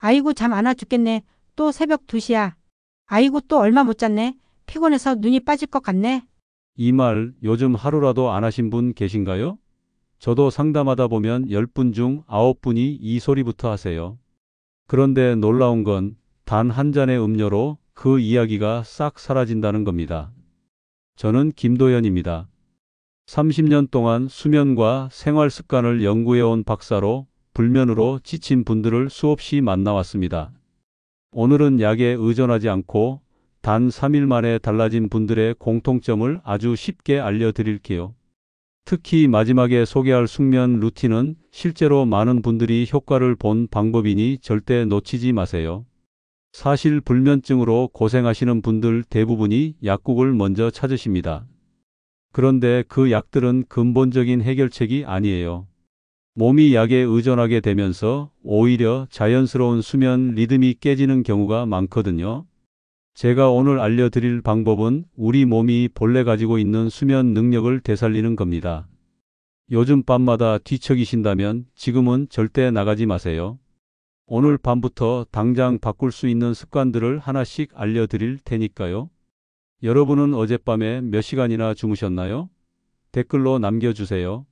아이고 잠 안 와 죽겠네. 또 새벽 2시야. 아이고 또 얼마 못 잤네. 피곤해서 눈이 빠질 것 같네. 이 말 요즘 하루라도 안 하신 분 계신가요? 저도 상담하다 보면 10분 중 9분이 이 소리부터 하세요. 그런데 놀라운 건 단 한 잔의 음료로 그 이야기가 싹 사라진다는 겁니다. 저는 김도현입니다. 30년 동안 수면과 생활 습관을 연구해온 박사로 불면으로 지친 분들을 수없이 만나왔습니다. 오늘은 약에 의존하지 않고 단 3일 만에 달라진 분들의 공통점을 아주 쉽게 알려드릴게요. 특히 마지막에 소개할 숙면 루틴은 실제로 많은 분들이 효과를 본 방법이니 절대 놓치지 마세요. 사실 불면증으로 고생하시는 분들 대부분이 약국을 먼저 찾으십니다. 그런데 그 약들은 근본적인 해결책이 아니에요. 몸이 약에 의존하게 되면서 오히려 자연스러운 수면 리듬이 깨지는 경우가 많거든요. 제가 오늘 알려드릴 방법은 우리 몸이 본래 가지고 있는 수면 능력을 되살리는 겁니다. 요즘 밤마다 뒤척이신다면 지금은 절대 나가지 마세요. 오늘 밤부터 당장 바꿀 수 있는 습관들을 하나씩 알려드릴 테니까요. 여러분은 어젯밤에 몇 시간이나 주무셨나요? 댓글로 남겨주세요.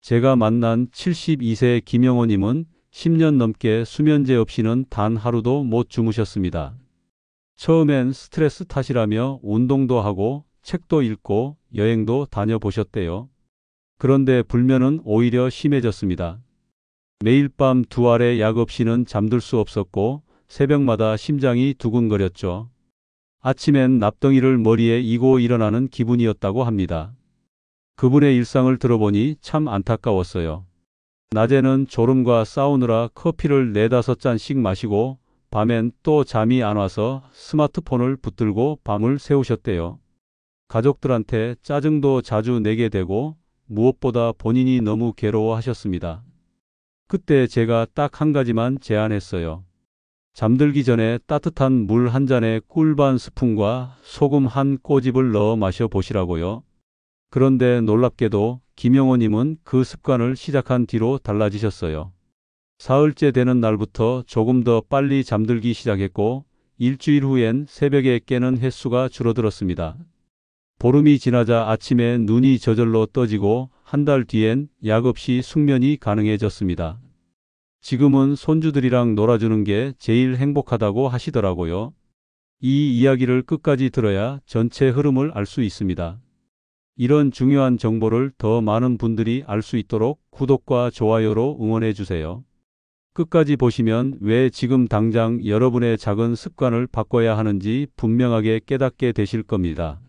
제가 만난 72세 김영호님은 10년 넘게 수면제 없이는 단 하루도 못 주무셨습니다. 처음엔 스트레스 탓이라며 운동도 하고 책도 읽고 여행도 다녀보셨대요. 그런데 불면은 오히려 심해졌습니다. 매일 밤 두 알의 약 없이는 잠들 수 없었고 새벽마다 심장이 두근거렸죠. 아침엔 납덩이를 머리에 이고 일어나는 기분이었다고 합니다. 그분의 일상을 들어보니 참 안타까웠어요. 낮에는 졸음과 싸우느라 커피를 4~5잔씩 마시고 밤엔 또 잠이 안 와서 스마트폰을 붙들고 밤을 새우셨대요. 가족들한테 짜증도 자주 내게 되고 무엇보다 본인이 너무 괴로워하셨습니다. 그때 제가 딱 한 가지만 제안했어요. 잠들기 전에 따뜻한 물 한 잔에 꿀 반 스푼과 소금 한 꼬집을 넣어 마셔보시라고요. 그런데 놀랍게도 김영호님은 그 습관을 시작한 뒤로 달라지셨어요. 사흘째 되는 날부터 조금 더 빨리 잠들기 시작했고 일주일 후엔 새벽에 깨는 횟수가 줄어들었습니다. 보름이 지나자 아침에 눈이 저절로 떠지고 한 달 뒤엔 약 없이 숙면이 가능해졌습니다. 지금은 손주들이랑 놀아주는 게 제일 행복하다고 하시더라고요. 이 이야기를 끝까지 들어야 전체 흐름을 알 수 있습니다. 이런 중요한 정보를 더 많은 분들이 알 수 있도록 구독과 좋아요로 응원해 주세요. 끝까지 보시면 왜 지금 당장 여러분의 작은 습관을 바꿔야 하는지 분명하게 깨닫게 되실 겁니다.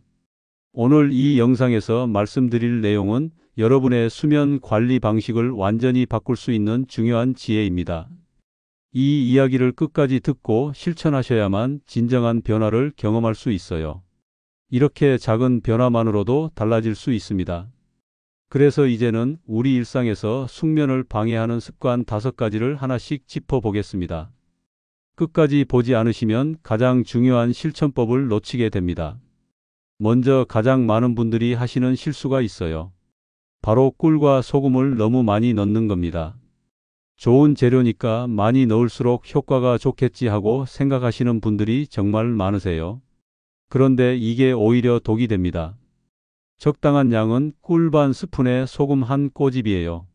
오늘 이 영상에서 말씀드릴 내용은 여러분의 수면 관리 방식을 완전히 바꿀 수 있는 중요한 지혜입니다. 이 이야기를 끝까지 듣고 실천하셔야만 진정한 변화를 경험할 수 있어요. 이렇게 작은 변화만으로도 달라질 수 있습니다. 그래서 이제는 우리 일상에서 숙면을 방해하는 습관 5가지를 하나씩 짚어보겠습니다. 끝까지 보지 않으시면 가장 중요한 실천법을 놓치게 됩니다. 먼저 가장 많은 분들이 하시는 실수가 있어요. 바로 꿀과 소금을 너무 많이 넣는 겁니다. 좋은 재료니까 많이 넣을수록 효과가 좋겠지 하고 생각하시는 분들이 정말 많으세요. 그런데 이게 오히려 독이 됩니다. 적당한 양은 꿀 반 스푼에 소금 한 꼬집이에요.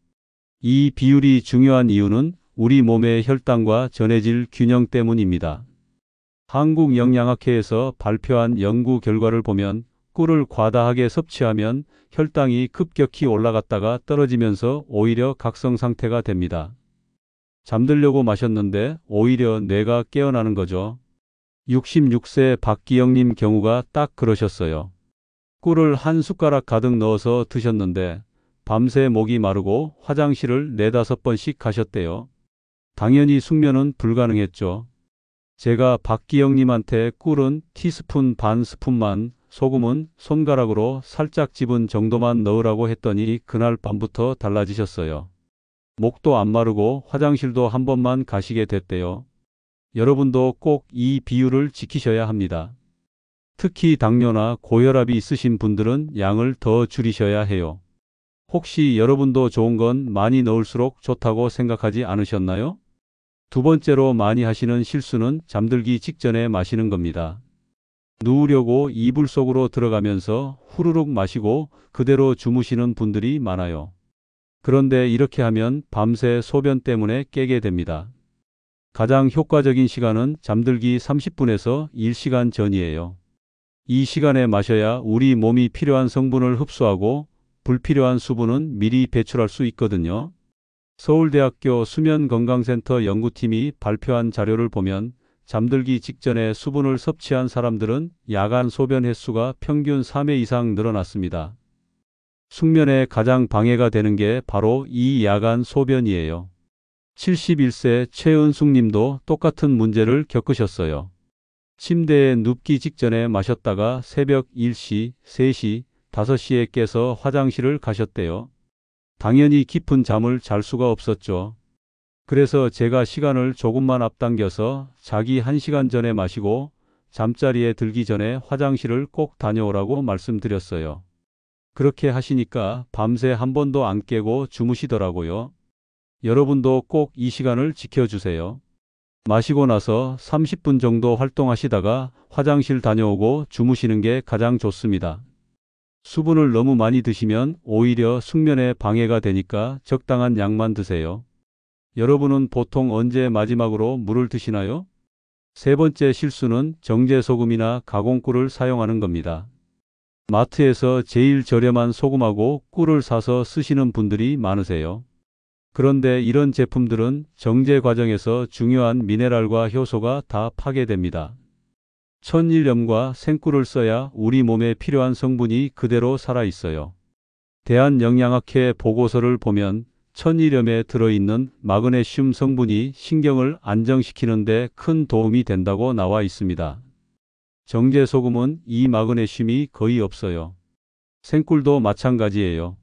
이 비율이 중요한 이유는 우리 몸의 혈당과 전해질 균형 때문입니다. 한국영양학회에서 발표한 연구 결과를 보면 꿀을 과다하게 섭취하면 혈당이 급격히 올라갔다가 떨어지면서 오히려 각성 상태가 됩니다. 잠들려고 마셨는데 오히려 뇌가 깨어나는 거죠. 66세 박기영님 경우가 딱 그러셨어요. 꿀을 한 숟가락 가득 넣어서 드셨는데 밤새 목이 마르고 화장실을 4~5번씩 가셨대요. 당연히 숙면은 불가능했죠. 제가 박기영님한테 꿀은 티스푼 반 스푼만, 소금은 손가락으로 살짝 집은 정도만 넣으라고 했더니 그날 밤부터 달라지셨어요. 목도 안 마르고 화장실도 한 번만 가시게 됐대요. 여러분도 꼭 이 비율을 지키셔야 합니다. 특히 당뇨나 고혈압이 있으신 분들은 양을 더 줄이셔야 해요. 혹시 여러분도 좋은 건 많이 넣을수록 좋다고 생각하지 않으셨나요? 두 번째로 많이 하시는 실수는 잠들기 직전에 마시는 겁니다. 누우려고 이불 속으로 들어가면서 후루룩 마시고 그대로 주무시는 분들이 많아요. 그런데 이렇게 하면 밤새 소변 때문에 깨게 됩니다. 가장 효과적인 시간은 잠들기 30분에서 1시간 전이에요. 이 시간에 마셔야 우리 몸이 필요한 성분을 흡수하고 불필요한 수분은 미리 배출할 수 있거든요. 서울대학교 수면건강센터 연구팀이 발표한 자료를 보면 잠들기 직전에 수분을 섭취한 사람들은 야간 소변 횟수가 평균 3회 이상 늘어났습니다. 숙면에 가장 방해가 되는 게 바로 이 야간 소변이에요. 71세 최은숙 님도 똑같은 문제를 겪으셨어요. 침대에 눕기 직전에 마셨다가 새벽 1시, 3시, 5시에 깨서 화장실을 가셨대요. 당연히 깊은 잠을 잘 수가 없었죠. 그래서 제가 시간을 조금만 앞당겨서 자기 1시간 전에 마시고 잠자리에 들기 전에 화장실을 꼭 다녀오라고 말씀드렸어요. 그렇게 하시니까 밤새 한 번도 안 깨고 주무시더라고요. 여러분도 꼭 이 시간을 지켜주세요. 마시고 나서 30분 정도 활동하시다가 화장실 다녀오고 주무시는 게 가장 좋습니다. 수분을 너무 많이 드시면 오히려 숙면에 방해가 되니까 적당한 양만 드세요. 여러분은 보통 언제 마지막으로 물을 드시나요? 세 번째 실수는 정제소금이나 가공꿀을 사용하는 겁니다. 마트에서 제일 저렴한 소금하고 꿀을 사서 쓰시는 분들이 많으세요. 그런데 이런 제품들은 정제 과정에서 중요한 미네랄과 효소가 다 파괴됩니다. 천일염과 생꿀을 써야 우리 몸에 필요한 성분이 그대로 살아있어요. 대한영양학회 보고서를 보면 천일염에 들어있는 마그네슘 성분이 신경을 안정시키는 데 큰 도움이 된다고 나와 있습니다. 정제소금은 이 마그네슘이 거의 없어요. 생꿀도 마찬가지예요.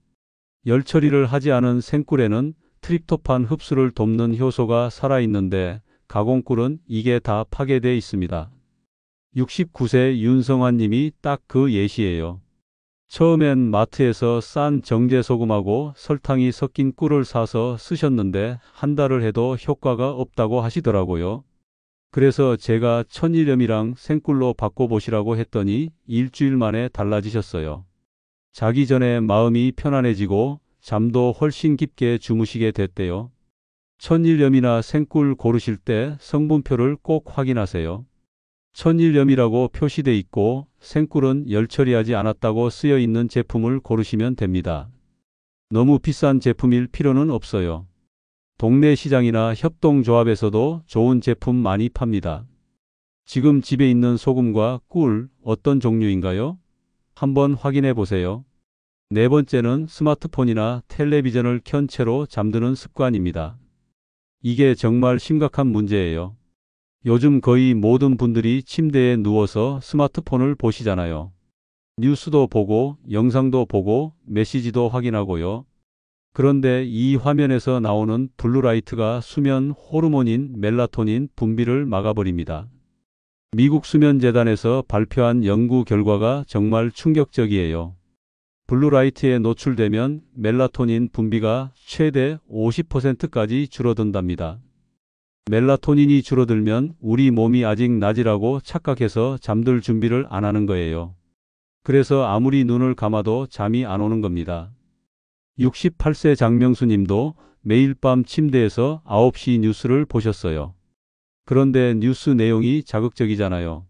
열 처리를 하지 않은 생꿀에는 트립토판 흡수를 돕는 효소가 살아있는데 가공꿀은 이게 다 파괴되어 있습니다. 69세 윤성환 님이 딱 그 예시예요. 처음엔 마트에서 싼 정제소금하고 설탕이 섞인 꿀을 사서 쓰셨는데 한 달을 해도 효과가 없다고 하시더라고요. 그래서 제가 천일염이랑 생꿀로 바꿔보시라고 했더니 일주일 만에 달라지셨어요. 자기 전에 마음이 편안해지고 잠도 훨씬 깊게 주무시게 됐대요. 천일염이나 생꿀 고르실 때 성분표를 꼭 확인하세요. 천일염이라고 표시돼 있고 생꿀은 열 처리하지 않았다고 쓰여 있는 제품을 고르시면 됩니다. 너무 비싼 제품일 필요는 없어요. 동네 시장이나 협동조합에서도 좋은 제품 많이 팝니다. 지금 집에 있는 소금과 꿀 어떤 종류인가요? 한번 확인해 보세요. 네 번째는 스마트폰이나 텔레비전을 켠 채로 잠드는 습관입니다. 이게 정말 심각한 문제예요. 요즘 거의 모든 분들이 침대에 누워서 스마트폰을 보시잖아요. 뉴스도 보고 영상도 보고 메시지도 확인하고요. 그런데 이 화면에서 나오는 블루라이트가 수면 호르몬인 멜라토닌 분비를 막아버립니다. 미국 수면재단에서 발표한 연구 결과가 정말 충격적이에요. 블루라이트에 노출되면 멜라토닌 분비가 최대 50%까지 줄어든답니다. 멜라토닌이 줄어들면 우리 몸이 아직 낮이라고 착각해서 잠들 준비를 안 하는 거예요. 그래서 아무리 눈을 감아도 잠이 안 오는 겁니다. 68세 장명수 님도 매일 밤 침대에서 9시 뉴스를 보셨어요. 그런데 뉴스 내용이 자극적이잖아요.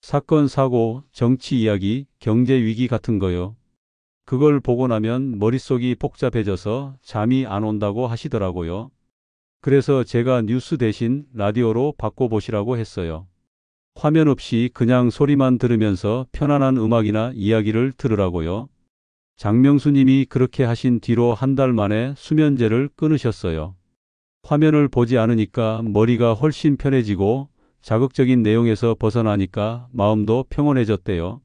사건, 사고, 정치 이야기, 경제 위기 같은 거요. 그걸 보고 나면 머릿속이 복잡해져서 잠이 안 온다고 하시더라고요. 그래서 제가 뉴스 대신 라디오로 바꿔보시라고 했어요. 화면 없이 그냥 소리만 들으면서 편안한 음악이나 이야기를 들으라고요. 장명수 님이 그렇게 하신 뒤로 한 달 만에 수면제를 끊으셨어요. 화면을 보지 않으니까 머리가 훨씬 편해지고 자극적인 내용에서 벗어나니까 마음도 평온해졌대요.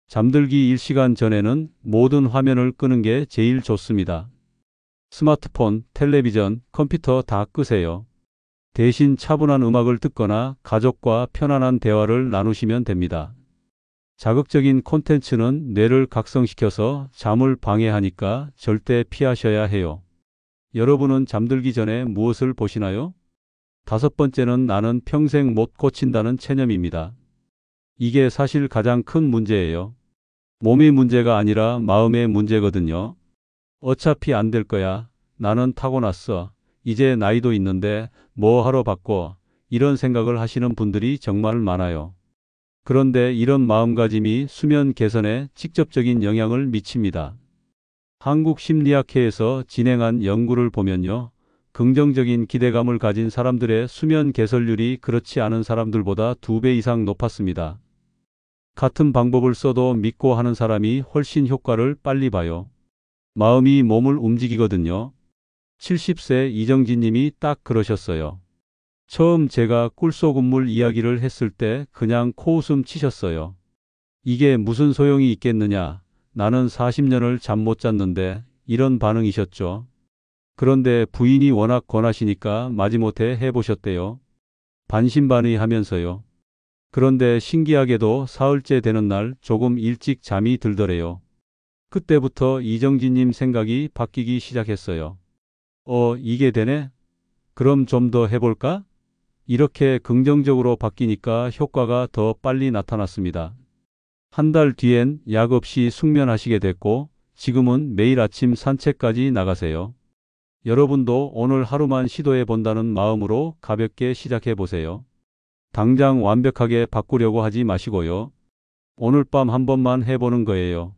잠들기 1시간 전에는 모든 화면을 끄는 게 제일 좋습니다. 스마트폰, 텔레비전, 컴퓨터 다 끄세요. 대신 차분한 음악을 듣거나 가족과 편안한 대화를 나누시면 됩니다. 자극적인 콘텐츠는 뇌를 각성시켜서 잠을 방해하니까 절대 피하셔야 해요. 여러분은 잠들기 전에 무엇을 보시나요? 다섯 번째는 나는 평생 못 고친다는 체념입니다. 이게 사실 가장 큰 문제예요. 몸의 문제가 아니라 마음의 문제거든요. 어차피 안 될 거야. 나는 타고났어. 이제 나이도 있는데 뭐 하러 바꿔. 이런 생각을 하시는 분들이 정말 많아요. 그런데 이런 마음가짐이 수면 개선에 직접적인 영향을 미칩니다. 한국심리학회에서 진행한 연구를 보면요. 긍정적인 기대감을 가진 사람들의 수면 개선율이 그렇지 않은 사람들보다 2배 이상 높았습니다. 같은 방법을 써도 믿고 하는 사람이 훨씬 효과를 빨리 봐요. 마음이 몸을 움직이거든요. 70세 이정진 님이 딱 그러셨어요. 처음 제가 꿀소금물 이야기를 했을 때 그냥 코웃음 치셨어요. 이게 무슨 소용이 있겠느냐. 나는 40년을 잠 못 잤는데 이런 반응이셨죠. 그런데 부인이 워낙 권하시니까 마지못해 해보셨대요. 반신반의하면서요. 그런데 신기하게도 사흘째 되는 날 조금 일찍 잠이 들더래요. 그때부터 이정진님 생각이 바뀌기 시작했어요. 이게 되네? 그럼 좀 더 해볼까? 이렇게 긍정적으로 바뀌니까 효과가 더 빨리 나타났습니다. 한 달 뒤엔 약 없이 숙면하시게 됐고 지금은 매일 아침 산책까지 나가세요. 여러분도 오늘 하루만 시도해 본다는 마음으로 가볍게 시작해 보세요. 당장 완벽하게 바꾸려고 하지 마시고요. 오늘 밤 한 번만 해보는 거예요.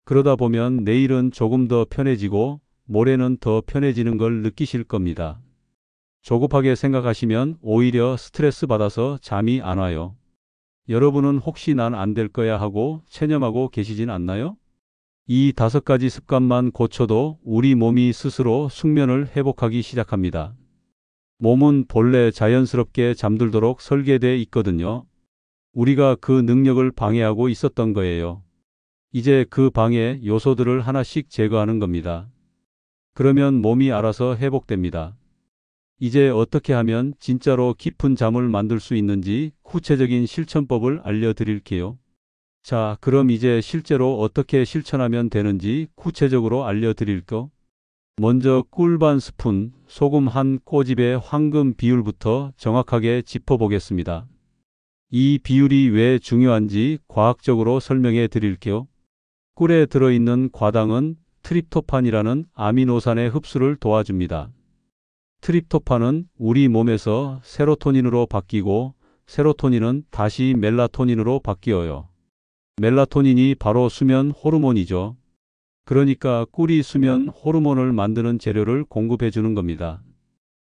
그러다 보면 내일은 조금 더 편해지고 모레는 더 편해지는 걸 느끼실 겁니다. 조급하게 생각하시면 오히려 스트레스 받아서 잠이 안 와요. 여러분은 혹시 난 안 될 거야 하고 체념하고 계시진 않나요? 이 5가지 습관만 고쳐도 우리 몸이 스스로 숙면을 회복하기 시작합니다. 몸은 본래 자연스럽게 잠들도록 설계되어 있거든요. 우리가 그 능력을 방해하고 있었던 거예요. 이제 그 방해 요소들을 하나씩 제거하는 겁니다. 그러면 몸이 알아서 회복됩니다. 이제 어떻게 하면 진짜로 깊은 잠을 만들 수 있는지 구체적인 실천법을 알려드릴게요. 자, 그럼 이제 실제로 어떻게 실천하면 되는지 구체적으로 알려드릴게요. 먼저 꿀 반 스푼, 소금 한 꼬집의 황금 비율부터 정확하게 짚어보겠습니다. 이 비율이 왜 중요한지 과학적으로 설명해 드릴게요. 꿀에 들어있는 과당은 트립토판이라는 아미노산의 흡수를 도와줍니다. 트립토판은 우리 몸에서 세로토닌으로 바뀌고 세로토닌은 다시 멜라토닌으로 바뀌어요. 멜라토닌이 바로 수면 호르몬이죠. 그러니까 꿀이 수면 호르몬을 만드는 재료를 공급해 주는 겁니다.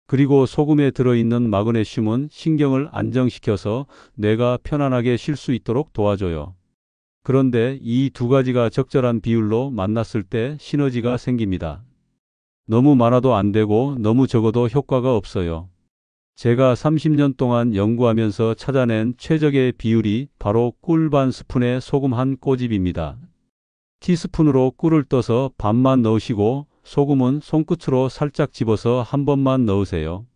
그리고 소금에 들어있는 마그네슘은 신경을 안정시켜서 뇌가 편안하게 쉴 수 있도록 도와줘요. 그런데 이 2가지가 적절한 비율로 만났을 때 시너지가 생깁니다. 너무 많아도 안 되고 너무 적어도 효과가 없어요. 제가 30년 동안 연구하면서 찾아낸 최적의 비율이 바로 꿀 반 스푼에 소금 한 꼬집입니다. 티스푼으로 꿀을 떠서 반만 넣으시고 소금은 손끝으로 살짝 집어서 한 번만 넣으세요.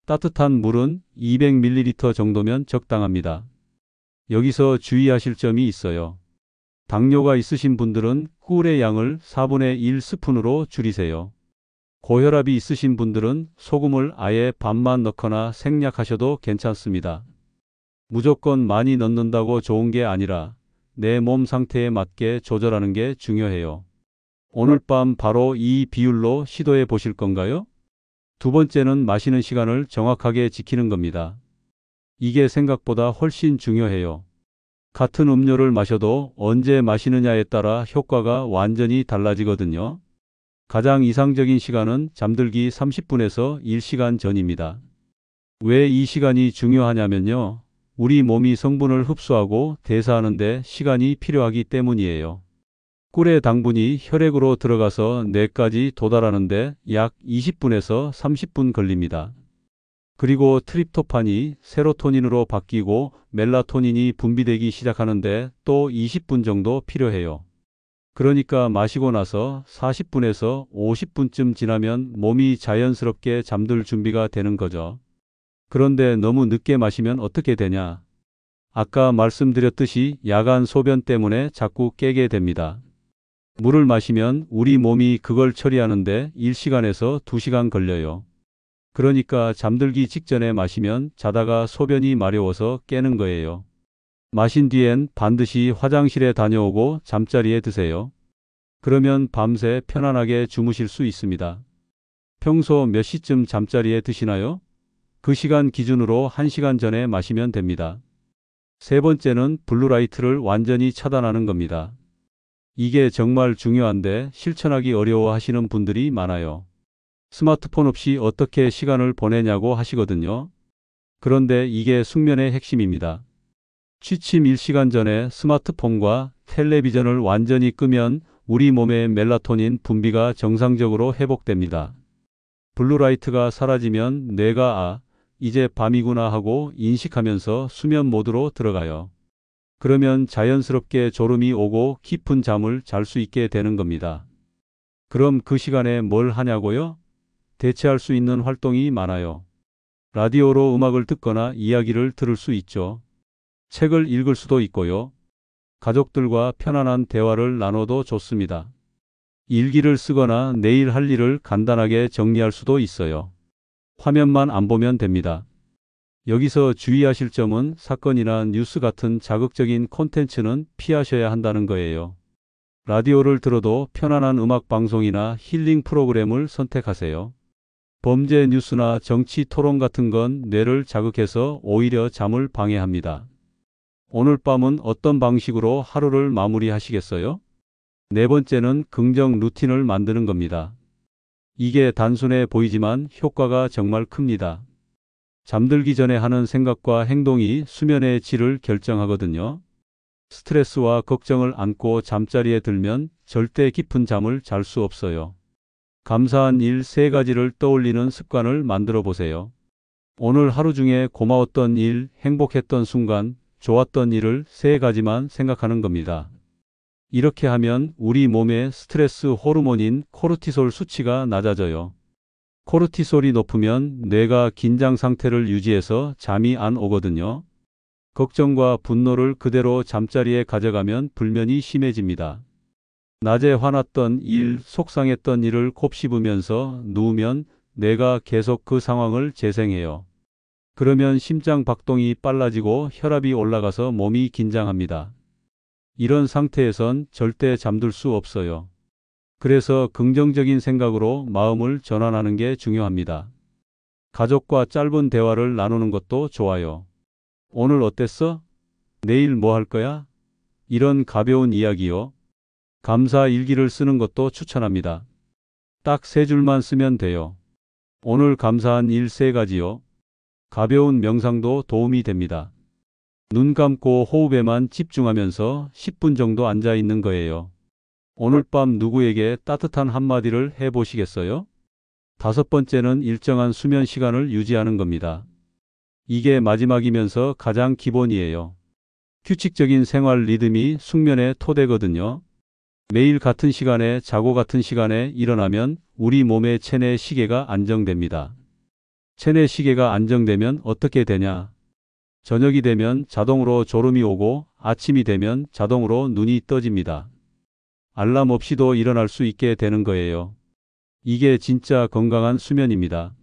따뜻한 물은 200ml 정도면 적당합니다. 여기서 주의하실 점이 있어요. 당뇨가 있으신 분들은 꿀의 양을 4분의 1 스푼으로 줄이세요. 고혈압이 있으신 분들은 소금을 아예 반만 넣거나 생략하셔도 괜찮습니다. 무조건 많이 넣는다고 좋은 게 아니라 내 몸 상태에 맞게 조절하는 게 중요해요. 오늘 밤 바로 이 비율로 시도해 보실 건가요? 2번째는 마시는 시간을 정확하게 지키는 겁니다. 이게 생각보다 훨씬 중요해요. 같은 음료를 마셔도 언제 마시느냐에 따라 효과가 완전히 달라지거든요. 가장 이상적인 시간은 잠들기 30분에서 1시간 전입니다. 왜 이 시간이 중요하냐면요. 우리 몸이 성분을 흡수하고 대사하는 데 시간이 필요하기 때문이에요. 꿀의 당분이 혈액으로 들어가서 뇌까지 도달하는데 약 20분에서 30분 걸립니다. 그리고 트립토판이 세로토닌으로 바뀌고 멜라토닌이 분비되기 시작하는데 또 20분 정도 필요해요. 그러니까 마시고 나서 40분에서 50분쯤 지나면 몸이 자연스럽게 잠들 준비가 되는 거죠. 그런데 너무 늦게 마시면 어떻게 되냐? 아까 말씀드렸듯이 야간 소변 때문에 자꾸 깨게 됩니다. 물을 마시면 우리 몸이 그걸 처리하는데 1시간에서 2시간 걸려요. 그러니까 잠들기 직전에 마시면 자다가 소변이 마려워서 깨는 거예요. 마신 뒤엔 반드시 화장실에 다녀오고 잠자리에 드세요. 그러면 밤새 편안하게 주무실 수 있습니다. 평소 몇 시쯤 잠자리에 드시나요? 그 시간 기준으로 1시간 전에 마시면 됩니다. 세 번째는 블루라이트를 완전히 차단하는 겁니다. 이게 정말 중요한데 실천하기 어려워 하시는 분들이 많아요. 스마트폰 없이 어떻게 시간을 보내냐고 하시거든요. 그런데 이게 숙면의 핵심입니다. 취침 1시간 전에 스마트폰과 텔레비전을 완전히 끄면 우리 몸의 멜라토닌 분비가 정상적으로 회복됩니다. 블루라이트가 사라지면 뇌가 이제 밤이구나 하고 인식하면서 수면 모드로 들어가요. 그러면 자연스럽게 졸음이 오고 깊은 잠을 잘 수 있게 되는 겁니다. 그럼 그 시간에 뭘 하냐고요? 대체할 수 있는 활동이 많아요. 라디오로 음악을 듣거나 이야기를 들을 수 있죠. 책을 읽을 수도 있고요. 가족들과 편안한 대화를 나눠도 좋습니다. 일기를 쓰거나 내일 할 일을 간단하게 정리할 수도 있어요. 화면만 안 보면 됩니다. 여기서 주의하실 점은 사건이나 뉴스 같은 자극적인 콘텐츠는 피하셔야 한다는 거예요. 라디오를 들어도 편안한 음악 방송이나 힐링 프로그램을 선택하세요. 범죄 뉴스나 정치 토론 같은 건 뇌를 자극해서 오히려 잠을 방해합니다. 오늘 밤은 어떤 방식으로 하루를 마무리하시겠어요? 네 번째는 긍정 루틴을 만드는 겁니다. 이게 단순해 보이지만 효과가 정말 큽니다. 잠들기 전에 하는 생각과 행동이 수면의 질을 결정하거든요. 스트레스와 걱정을 안고 잠자리에 들면 절대 깊은 잠을 잘 수 없어요. 감사한 일 3가지를 떠올리는 습관을 만들어 보세요. 오늘 하루 중에 고마웠던 일, 행복했던 순간, 좋았던 일을 3가지만 생각하는 겁니다. 이렇게 하면 우리 몸의 스트레스 호르몬인 코르티솔 수치가 낮아져요. 코르티솔이 높으면 뇌가 긴장 상태를 유지해서 잠이 안 오거든요. 걱정과 분노를 그대로 잠자리에 가져가면 불면이 심해집니다. 낮에 화났던 일, 속상했던 일을 곱씹으면서 누우면 뇌가 계속 그 상황을 재생해요. 그러면 심장 박동이 빨라지고 혈압이 올라가서 몸이 긴장합니다. 이런 상태에선 절대 잠들 수 없어요. 그래서 긍정적인 생각으로 마음을 전환하는 게 중요합니다. 가족과 짧은 대화를 나누는 것도 좋아요. 오늘 어땠어? 내일 뭐 할 거야? 이런 가벼운 이야기요. 감사 일기를 쓰는 것도 추천합니다. 딱 3줄만 쓰면 돼요. 오늘 감사한 일 3가지요. 가벼운 명상도 도움이 됩니다. 눈 감고 호흡에만 집중하면서 10분 정도 앉아 있는 거예요. 오늘 밤 누구에게 따뜻한 한마디를 해보시겠어요? 5번째는 일정한 수면 시간을 유지하는 겁니다. 이게 마지막이면서 가장 기본이에요. 규칙적인 생활 리듬이 숙면의 토대거든요. 매일 같은 시간에 자고 같은 시간에 일어나면 우리 몸의 체내 시계가 안정됩니다. 체내 시계가 안정되면 어떻게 되냐? 저녁이 되면 자동으로 졸음이 오고 아침이 되면 자동으로 눈이 떠집니다. 알람 없이도 일어날 수 있게 되는 거예요. 이게 진짜 건강한 수면입니다.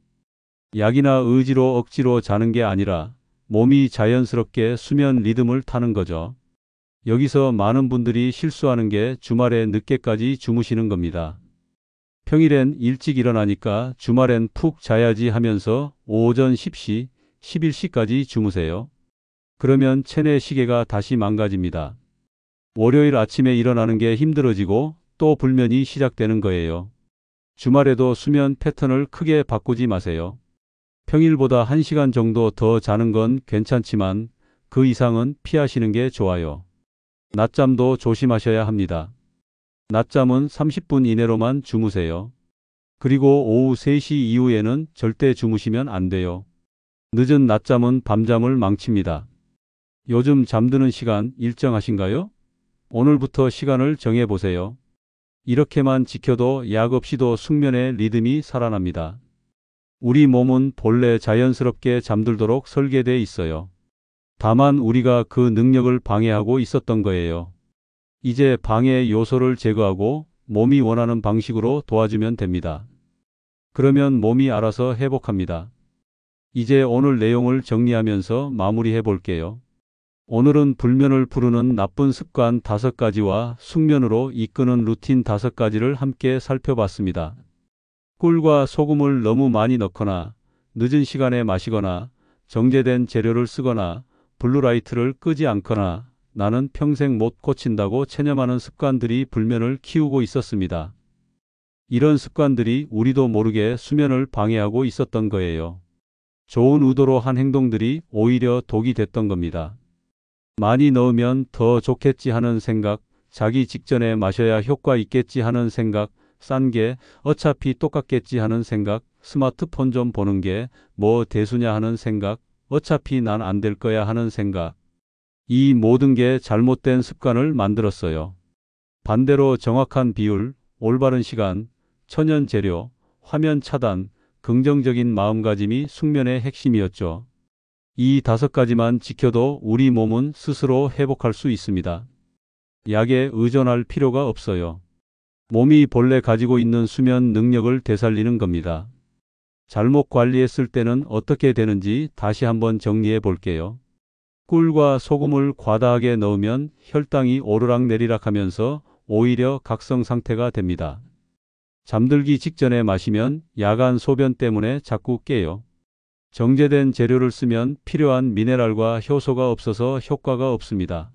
약이나 의지로 억지로 자는 게 아니라 몸이 자연스럽게 수면 리듬을 타는 거죠. 여기서 많은 분들이 실수하는 게 주말에 늦게까지 주무시는 겁니다. 평일엔 일찍 일어나니까 주말엔 푹 자야지 하면서 오전 10시, 11시까지 주무세요. 그러면 체내 시계가 다시 망가집니다. 월요일 아침에 일어나는 게 힘들어지고 또 불면이 시작되는 거예요. 주말에도 수면 패턴을 크게 바꾸지 마세요. 평일보다 1시간 정도 더 자는 건 괜찮지만 그 이상은 피하시는 게 좋아요. 낮잠도 조심하셔야 합니다. 낮잠은 30분 이내로만 주무세요. 그리고 오후 3시 이후에는 절대 주무시면 안 돼요. 늦은 낮잠은 밤잠을 망칩니다. 요즘 잠드는 시간 일정하신가요? 오늘부터 시간을 정해보세요. 이렇게만 지켜도 약 없이도 숙면의 리듬이 살아납니다. 우리 몸은 본래 자연스럽게 잠들도록 설계되어 있어요. 다만 우리가 그 능력을 방해하고 있었던 거예요. 이제 방해 요소를 제거하고 몸이 원하는 방식으로 도와주면 됩니다. 그러면 몸이 알아서 회복합니다. 이제 오늘 내용을 정리하면서 마무리해 볼게요. 오늘은 불면을 부르는 나쁜 습관 5가지와 숙면으로 이끄는 루틴 5가지를 함께 살펴봤습니다. 꿀과 소금을 너무 많이 넣거나 늦은 시간에 마시거나 정제된 재료를 쓰거나 블루라이트를 끄지 않거나 나는 평생 못 고친다고 체념하는 습관들이 불면을 키우고 있었습니다. 이런 습관들이 우리도 모르게 수면을 방해하고 있었던 거예요. 좋은 의도로 한 행동들이 오히려 독이 됐던 겁니다. 많이 넣으면 더 좋겠지 하는 생각, 자기 직전에 마셔야 효과 있겠지 하는 생각, 싼 게 어차피 똑같겠지 하는 생각, 스마트폰 좀 보는 게 뭐 대수냐 하는 생각, 어차피 난 안 될 거야 하는 생각. 이 모든 게 잘못된 습관을 만들었어요. 반대로 정확한 비율, 올바른 시간, 천연 재료, 화면 차단, 긍정적인 마음가짐이 숙면의 핵심이었죠. 이 5가지만 지켜도 우리 몸은 스스로 회복할 수 있습니다. 약에 의존할 필요가 없어요. 몸이 본래 가지고 있는 수면 능력을 되살리는 겁니다. 잘못 관리했을 때는 어떻게 되는지 다시 한번 정리해 볼게요. 꿀과 소금을 과다하게 넣으면 혈당이 오르락내리락 하면서 오히려 각성 상태가 됩니다. 잠들기 직전에 마시면 야간 소변 때문에 자꾸 깨요. 정제된 재료를 쓰면 필요한 미네랄과 효소가 없어서 효과가 없습니다.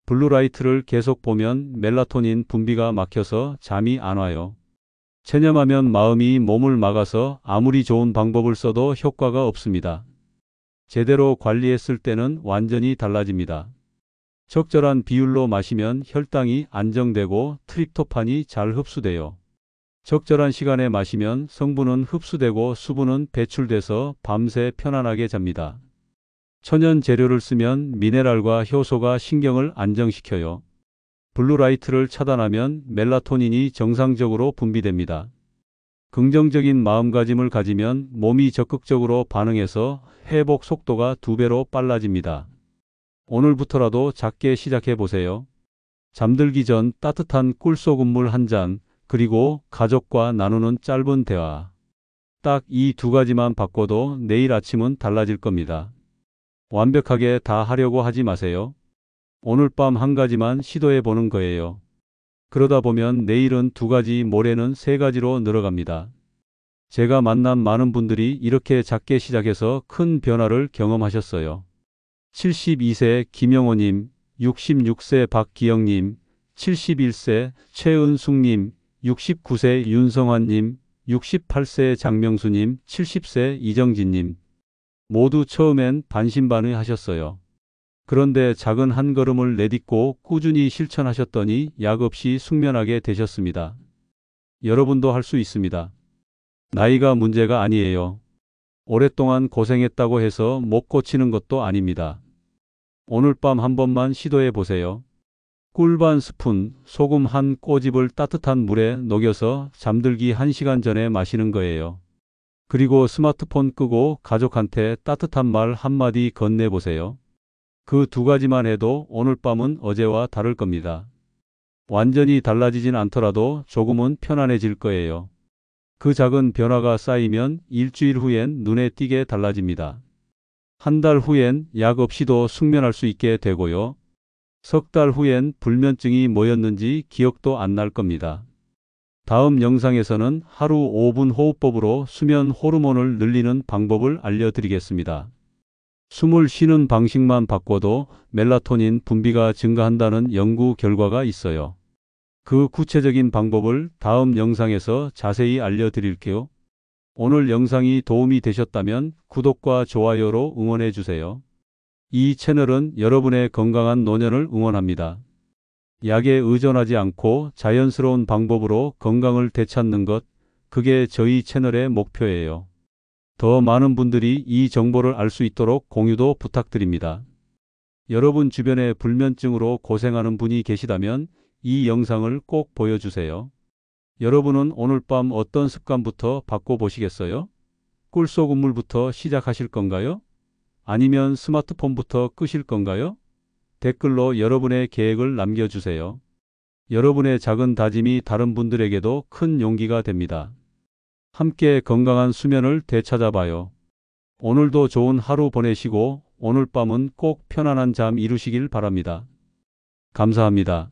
블루라이트를 계속 보면 멜라토닌 분비가 막혀서 잠이 안 와요. 체념하면 마음이 몸을 막아서 아무리 좋은 방법을 써도 효과가 없습니다. 제대로 관리했을 때는 완전히 달라집니다. 적절한 비율로 마시면 혈당이 안정되고 트립토판이 잘 흡수돼요. 적절한 시간에 마시면 성분은 흡수되고 수분은 배출돼서 밤새 편안하게 잡니다. 천연 재료를 쓰면 미네랄과 효소가 신경을 안정시켜요. 블루라이트를 차단하면 멜라토닌이 정상적으로 분비됩니다. 긍정적인 마음가짐을 가지면 몸이 적극적으로 반응해서 회복 속도가 2배로 빨라집니다. 오늘부터라도 작게 시작해 보세요. 잠들기 전 따뜻한 꿀소금물 한 잔, 그리고 가족과 나누는 짧은 대화. 딱 이 2가지만 바꿔도 내일 아침은 달라질 겁니다. 완벽하게 다 하려고 하지 마세요. 오늘 밤 한 가지만 시도해 보는 거예요. 그러다 보면 내일은 2가지, 모레는 3가지로 늘어갑니다. 제가 만난 많은 분들이 이렇게 작게 시작해서 큰 변화를 경험하셨어요. 72세 김영호님, 66세 박기영님, 71세 최은숙님, 69세 윤성환님, 68세 장명수님, 70세 이정진님. 모두 처음엔 반신반의하셨어요. 그런데 작은 한 걸음을 내딛고 꾸준히 실천하셨더니 약 없이 숙면하게 되셨습니다. 여러분도 할 수 있습니다. 나이가 문제가 아니에요. 오랫동안 고생했다고 해서 못 고치는 것도 아닙니다. 오늘 밤 한 번만 시도해 보세요. 꿀 반 스푼, 소금 한 꼬집을 따뜻한 물에 녹여서 잠들기 1시간 전에 마시는 거예요. 그리고 스마트폰 끄고 가족한테 따뜻한 말 한마디 건네보세요. 그 2가지만 해도 오늘 밤은 어제와 다를 겁니다. 완전히 달라지진 않더라도 조금은 편안해질 거예요. 그 작은 변화가 쌓이면 일주일 후엔 눈에 띄게 달라집니다. 한 달 후엔 약 없이도 숙면할 수 있게 되고요. 석 달 후엔 불면증이 뭐였는지 기억도 안 날 겁니다. 다음 영상에서는 하루 5분 호흡법으로 수면 호르몬을 늘리는 방법을 알려드리겠습니다. 숨을 쉬는 방식만 바꿔도 멜라토닌 분비가 증가한다는 연구 결과가 있어요. 그 구체적인 방법을 다음 영상에서 자세히 알려드릴게요. 오늘 영상이 도움이 되셨다면 구독과 좋아요로 응원해 주세요. 이 채널은 여러분의 건강한 노년을 응원합니다. 약에 의존하지 않고 자연스러운 방법으로 건강을 되찾는 것, 그게 저희 채널의 목표예요. 더 많은 분들이 이 정보를 알 수 있도록 공유도 부탁드립니다. 여러분 주변에 불면증으로 고생하는 분이 계시다면 이 영상을 꼭 보여주세요. 여러분은 오늘 밤 어떤 습관부터 바꿔보시겠어요? 꿀소금물부터 시작하실 건가요? 아니면 스마트폰부터 끄실 건가요? 댓글로 여러분의 계획을 남겨주세요. 여러분의 작은 다짐이 다른 분들에게도 큰 용기가 됩니다. 함께 건강한 수면을 되찾아봐요. 오늘도 좋은 하루 보내시고 오늘 밤은 꼭 편안한 잠 이루시길 바랍니다. 감사합니다.